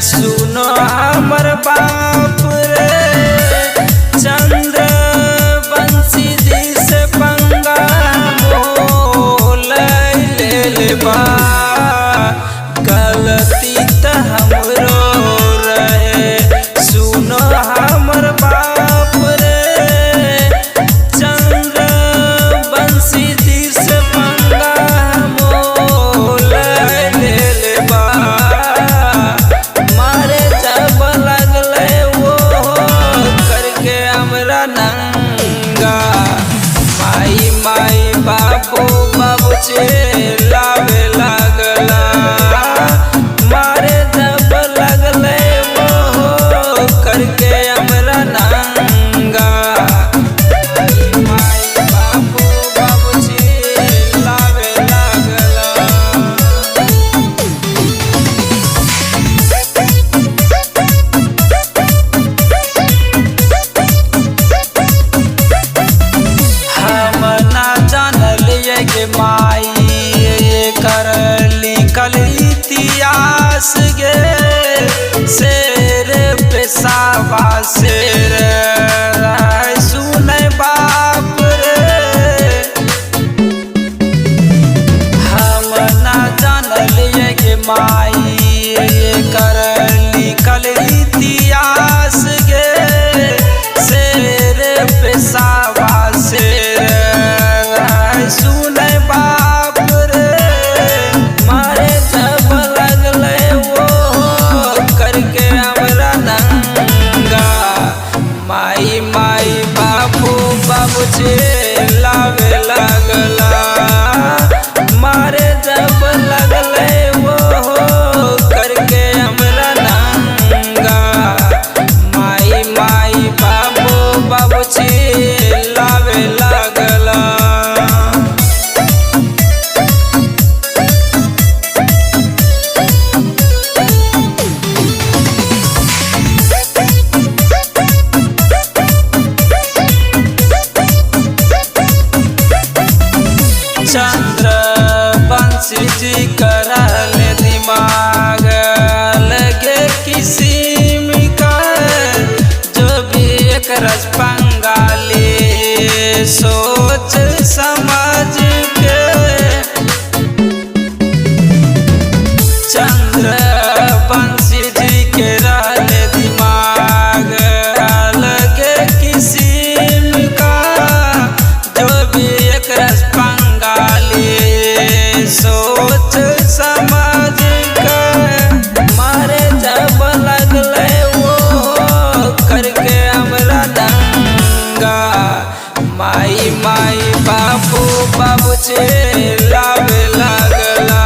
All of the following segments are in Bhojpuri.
सुनो हमर बाप रे चंद्र बंसी जी से पंगा मोल ले बा गलती त हमरो रहे। सुनो हमर बाप रे चंद्र बंसी जी से पंगा मोल ले बा मारे जब लगले वो करके हमरा नंगा माई माई बाबू बाबू चिल्लावे लागला मारे जब लगले वो करके हमरा नंगा माई बाबू बाबू चिल्लावे लागला। हम ना जानलिए के माई कर लिखल इतिहास गे शेर पेशावा शेर सुने बाप रे हम ना जानलिए के माई कर लिखल इतिहास गे शेर पेशावा शेर सुने बाप रे मारे जब लगले वो करके हमरा नंगा माई माई बाबू बाबू चिल्लावे लागला मारे जब लगले वो करके हमरा नंगा माई माई बाबू बाबू चिल्लावे लागला। चंद्र बंसी जी करल दिमाग लगे किसी का जो भी एक रस पंगाली सोच समझ के चंद्र बंसी जी के रहल दिमाग लगे किसी का जो भी एक रस सोच समझ के मारे जब लगले वो करके हमरा दंगा माई माई बाबू बाबू चिल्लावे लागला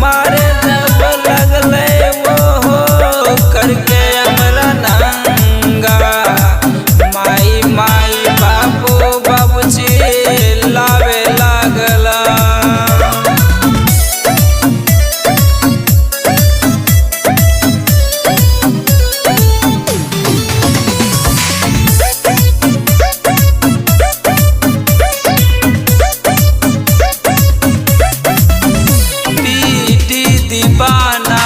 मारे जब लगले वो करके हमरा नंगा माई माई बाबू बाबू चिल्लावे लागला। दीवाना